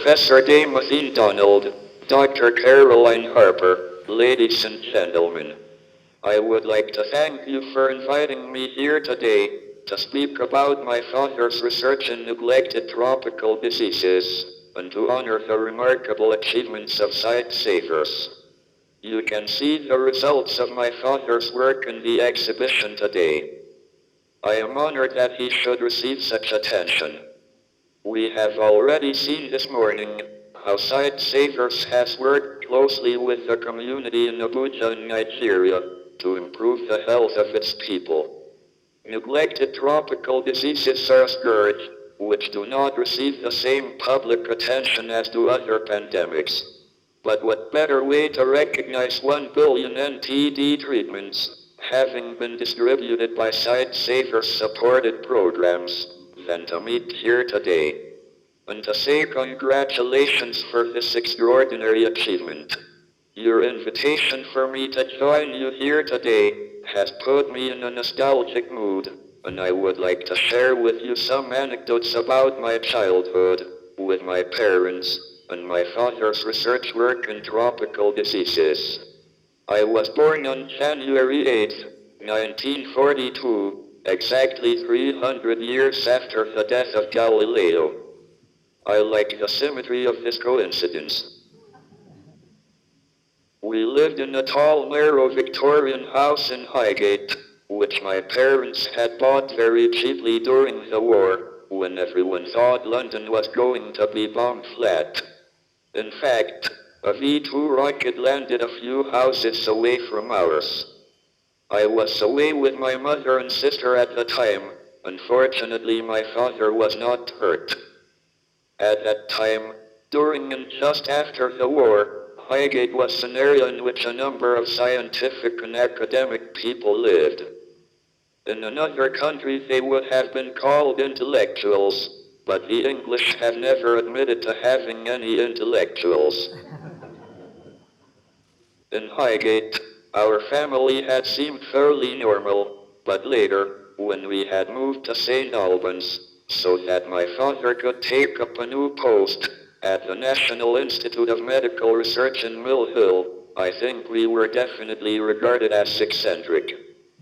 Professor Timothy Donald, Dr. Caroline Harper, ladies and gentlemen. I would like to thank you for inviting me here today to speak about my father's research in neglected tropical diseases and to honor the remarkable achievements of site savers. You can see the results of my father's work in the exhibition today. I am honored that he should receive such attention. We have already seen this morning how Site Savers has worked closely with the community in Abuja in Nigeria to improve the health of its people. Neglected tropical diseases are a scourge, which do not receive the same public attention as do other pandemics. But what better way to recognize 1 billion NTD treatments, having been distributed by Site Savers supported programs, than to meet here today, and to say congratulations for this extraordinary achievement. Your invitation for me to join you here today has put me in a nostalgic mood, and I would like to share with you some anecdotes about my childhood, with my parents, and my father's research work in tropical diseases. I was born on January 8, 1942, exactly 300 years after the death of Galileo. I like the symmetry of this coincidence. We lived in a tall, narrow Victorian house in Highgate, which my parents had bought very cheaply during the war, when everyone thought London was going to be bombed flat. In fact, a V-2 rocket landed a few houses away from ours. I was away with my mother and sister at the time. Unfortunately, my father was not hurt. At that time, during and just after the war, Highgate was an area in which a number of scientific and academic people lived. In another country they would have been called intellectuals, but the English have never admitted to having any intellectuals. In Highgate, our family had seemed fairly normal, but later, when we had moved to St. Albans, so that my father could take up a new post at the National Institute of Medical Research in Mill Hill, I think we were definitely regarded as eccentric.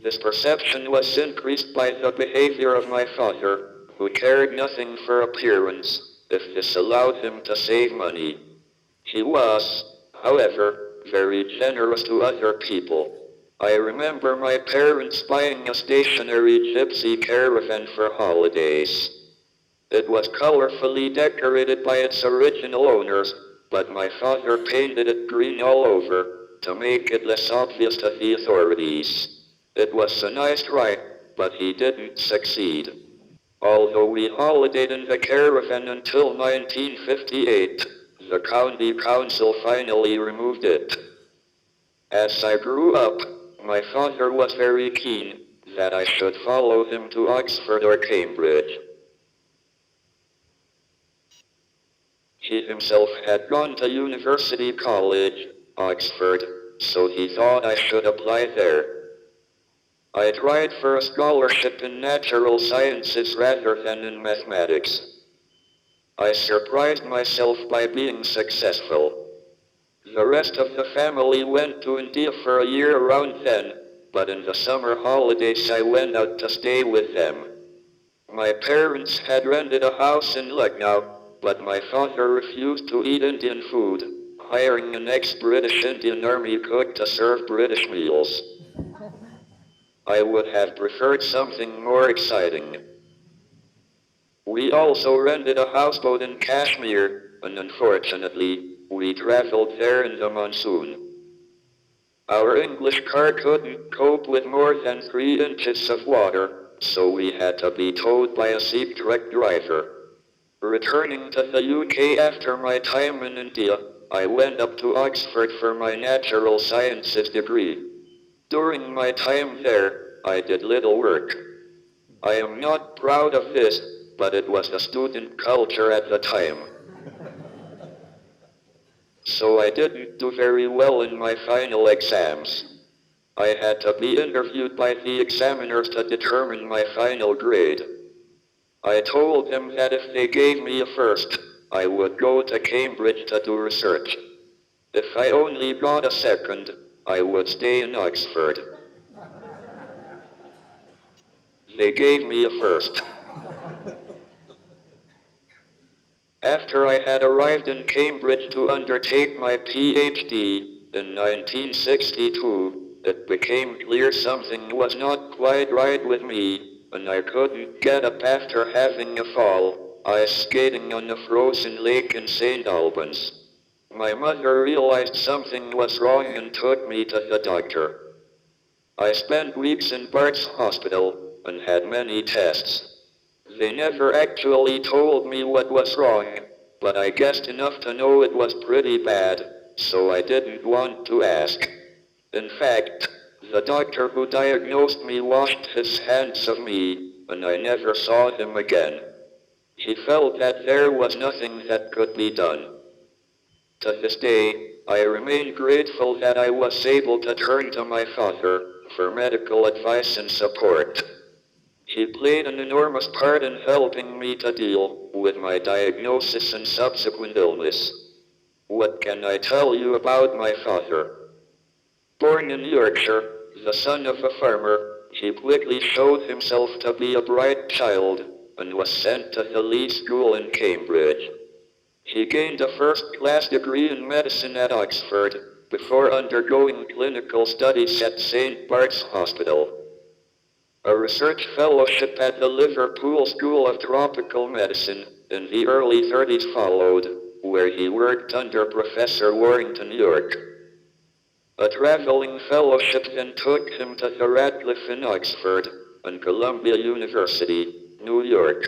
This perception was increased by the behavior of my father, who cared nothing for appearance, if this allowed him to save money. He was, however, very generous to other people. I remember my parents buying a stationary gypsy caravan for holidays. It was colorfully decorated by its original owners, but my father painted it green all over, to make it less obvious to the authorities. It was a nice ride, but he didn't succeed. Although we holidayed in the caravan until 1958, the county council finally removed it. As I grew up, my father was very keen that I should follow him to Oxford or Cambridge. He himself had gone to University College, Oxford, so he thought I should apply there. I tried for a scholarship in natural sciences rather than in mathematics. I surprised myself by being successful. The rest of the family went to India for a year around then, but in the summer holidays I went out to stay with them. My parents had rented a house in Lucknow, but my father refused to eat Indian food, hiring an ex-British Indian Army cook to serve British meals. I would have preferred something more exciting. We also rented a houseboat in Kashmir, and unfortunately, we traveled there in the monsoon. Our English car couldn't cope with more than 3 inches of water, so we had to be towed by a Jeep truck driver. Returning to the UK after my time in India, I went up to Oxford for my natural sciences degree. During my time there, I did little work. I am not proud of this, but it was the student culture at the time. So I didn't do very well in my final exams. I had to be interviewed by the examiners to determine my final grade. I told them that if they gave me a first, I would go to Cambridge to do research. If I only got a second, I would stay in Oxford. They gave me a first. After I had arrived in Cambridge to undertake my PhD in 1962, it became clear something was not quite right with me, and I couldn't get up after having a fall, ice skating on a frozen lake in St. Albans. My mother realized something was wrong and took me to the doctor. I spent weeks in Bart's hospital and had many tests. They never actually told me what was wrong, but I guessed enough to know it was pretty bad, so I didn't want to ask. In fact, the doctor who diagnosed me washed his hands of me, and I never saw him again. He felt that there was nothing that could be done. To this day, I remain grateful that I was able to turn to my father for medical advice and support. He played an enormous part in helping me to deal with my diagnosis and subsequent illness. What can I tell you about my father? Born in Yorkshire, the son of a farmer, he quickly showed himself to be a bright child and was sent to the Lee School in Cambridge. He gained a first-class degree in medicine at Oxford before undergoing clinical studies at St. Bart's Hospital. A research fellowship at the Liverpool School of Tropical Medicine in the early 30s followed, where he worked under Professor Warrington York. A traveling fellowship then took him to the Radcliffe in Oxford and Columbia University, New York.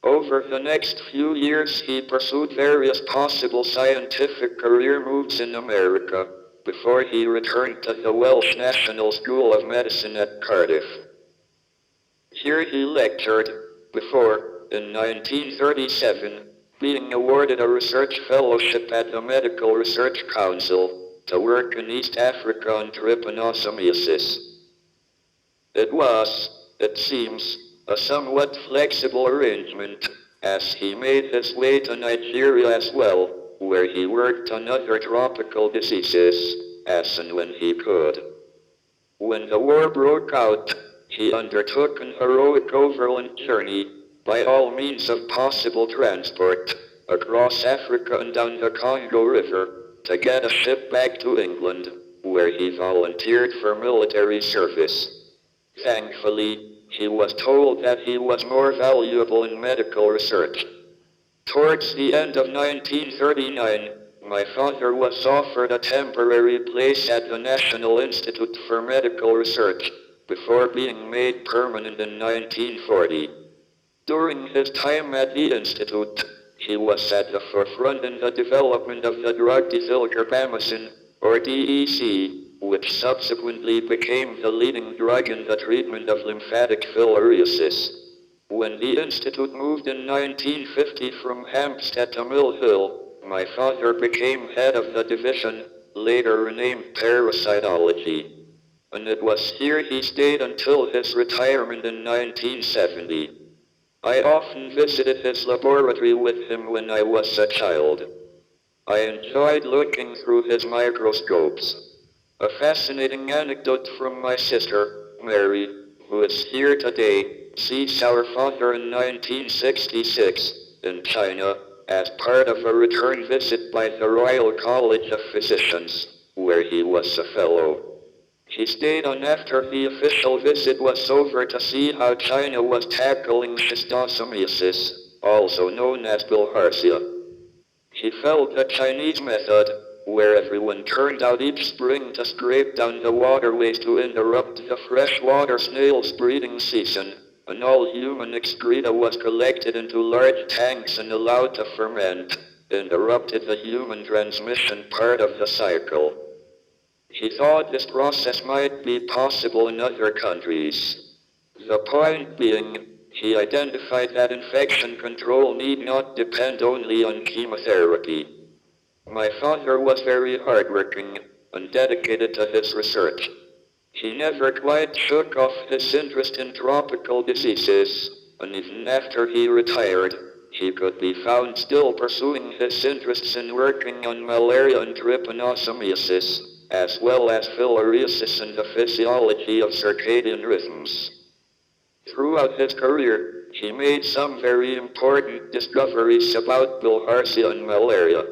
Over the next few years he pursued various possible scientific career moves in America, before he returned to the Welsh National School of Medicine at Cardiff. Here he lectured, before, in 1937, being awarded a research fellowship at the Medical Research Council to work in East Africa on trypanosomiasis. It was, it seems, a somewhat flexible arrangement, as he made his way to Nigeria as well, where he worked on other tropical diseases, as and when he could. When the war broke out, he undertook an heroic overland journey, by all means of possible transport, across Africa and down the Congo River, to get a ship back to England, where he volunteered for military service. Thankfully, he was told that he was more valuable in medical research. Towards the end of 1939, my father was offered a temporary place at the National Institute for Medical Research, before being made permanent in 1940. During his time at the Institute, he was at the forefront in the development of the drug dethylcarbamazine, or DEC, which subsequently became the leading drug in the treatment of lymphatic filariasis. When the Institute moved in 1950 from Hampstead to Mill Hill, my father became head of the division, later renamed parasitology. And it was here he stayed until his retirement in 1970. I often visited his laboratory with him when I was a child. I enjoyed looking through his microscopes. A fascinating anecdote from my sister, Mary, who is here today, sees our father in 1966, in China, as part of a return visit by the Royal College of Physicians, where he was a fellow. He stayed on after the official visit was over to see how China was tackling schistosomiasis, also known as bilharzia. He felt the Chinese method, where everyone turned out each spring to scrape down the waterways to interrupt the freshwater snail's breeding season, and all human excreta was collected into large tanks and allowed to ferment, interrupted the human transmission part of the cycle. He thought this process might be possible in other countries. The point being, he identified that infection control need not depend only on chemotherapy. My father was very hardworking and dedicated to his research. He never quite shook off his interest in tropical diseases, and even after he retired, he could be found still pursuing his interests in working on malaria and trypanosomiasis, as well as filariasis and the physiology of circadian rhythms. Throughout his career, he made some very important discoveries about bilharzia and malaria.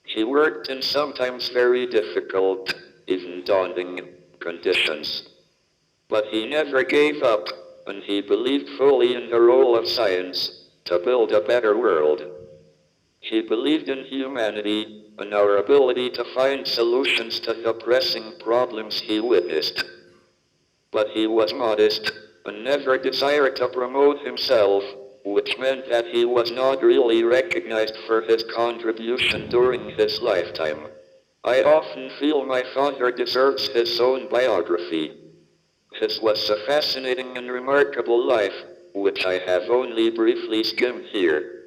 He worked in sometimes very difficult, even daunting, conditions. But he never gave up, and he believed fully in the role of science to build a better world. He believed in humanity and our ability to find solutions to the pressing problems he witnessed. But he was modest and never desired to promote himself, which meant that he was not really recognized for his contribution during his lifetime. I often feel my father deserves his own biography. His was a fascinating and remarkable life, which I have only briefly skimmed here.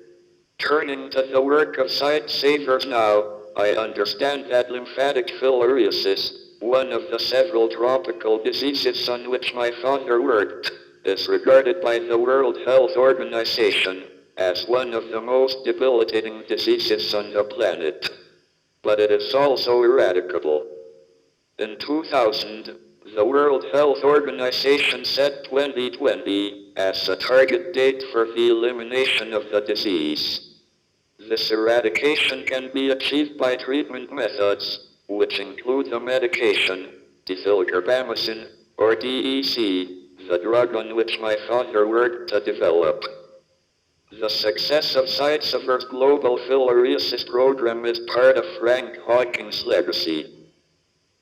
Turning to the work of sight savers now, I understand that lymphatic filariasis, one of the several tropical diseases on which my father worked, is regarded by the World Health Organization as one of the most debilitating diseases on the planet. But it is also eradicable. In 2000, the World Health Organization set 2020 as a target date for the elimination of the disease. This eradication can be achieved by treatment methods, which include the medication, dethylcarbamazine, or DEC, the drug on which my father worked to develop. The success of Sightsaver's global filariasis program is part of Frank Hawking's legacy.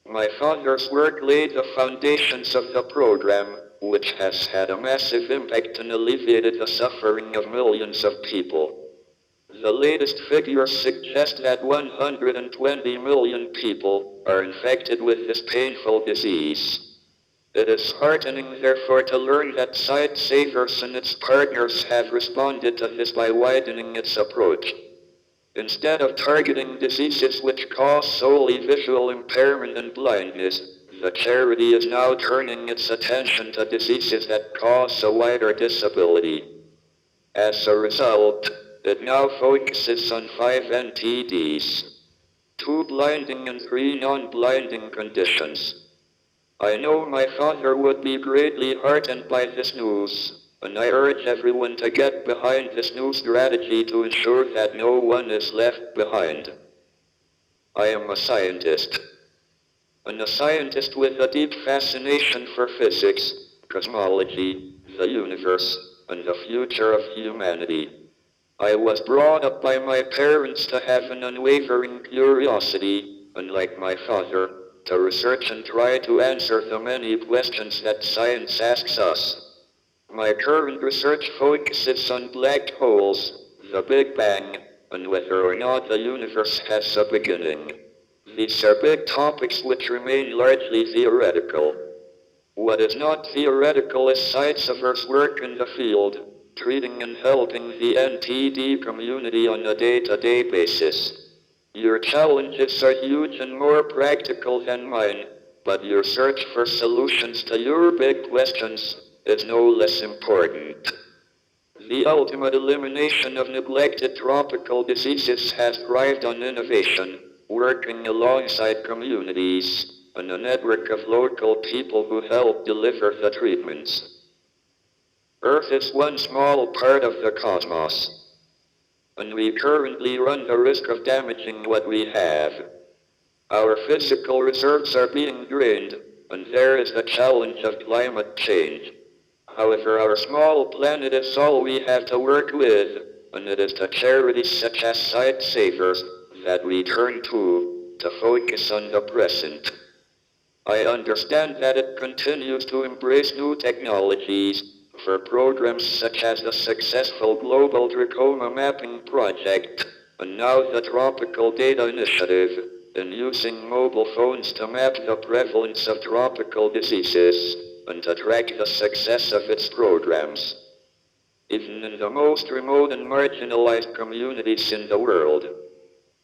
My father's work laid the foundations of the program, which has had a massive impact and alleviated the suffering of millions of people. The latest figures suggest that 120 million people are infected with this painful disease. It is heartening, therefore, to learn that Sightsavers and its partners have responded to this by widening its approach. Instead of targeting diseases which cause solely visual impairment and blindness, the charity is now turning its attention to diseases that cause a wider disability. As a result, it now focuses on 5 NTDs, 2 blinding and 3 non-blinding conditions. I know my father would be greatly heartened by this news, and I urge everyone to get behind this new strategy to ensure that no one is left behind. I am a scientist, and a scientist with a deep fascination for physics, cosmology, the universe, and the future of humanity. I was brought up by my parents to have an unwavering curiosity, and like my father, to research and try to answer the many questions that science asks us. My current research focuses on black holes, the Big Bang, and whether or not the universe has a beginning. These are big topics which remain largely theoretical. What is not theoretical is Sightsaver's work in the field, treating and helping the NTD community on a day-to-day basis. Your challenges are huge and more practical than mine, but your search for solutions to your big questions is no less important. The ultimate elimination of neglected tropical diseases has thrived on innovation, working alongside communities, and a network of local people who help deliver the treatments. Earth is one small part of the cosmos, and we currently run the risk of damaging what we have. Our physical reserves are being drained, and there is the challenge of climate change. However, our small planet is all we have to work with, and it is to charities such as Sightsavers that we turn to focus on the present. I understand that it continues to embrace new technologies for programs such as the successful Global Trachoma Mapping Project, and now the Tropical Data Initiative, in using mobile phones to map the prevalence of tropical diseases, and to track the success of its programs. Even in the most remote and marginalized communities in the world,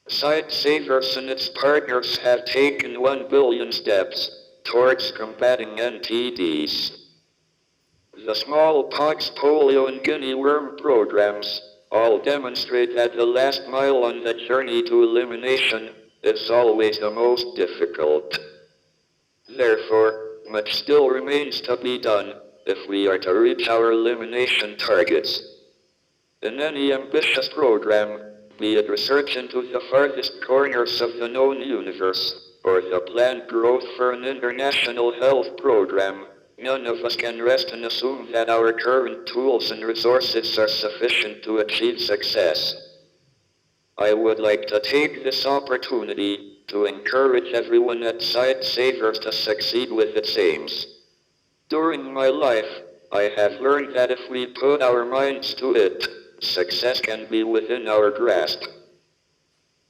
Sightsavers and its partners have taken 1 billion steps towards combating NTDs. The smallpox, polio, and guinea worm programs, all demonstrate that the last mile on the journey to elimination is always the most difficult. Therefore, much still remains to be done if we are to reach our elimination targets. In any ambitious program, be it research into the farthest corners of the known universe, or the planned growth for an international health program, none of us can rest and assume that our current tools and resources are sufficient to achieve success. I would like to take this opportunity to encourage everyone at Sightsavers to succeed with its aims. During my life, I have learned that if we put our minds to it, success can be within our grasp.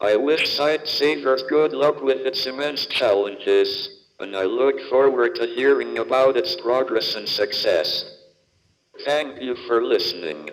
I wish Sightsavers good luck with its immense challenges, and I look forward to hearing about its progress and success. Thank you for listening.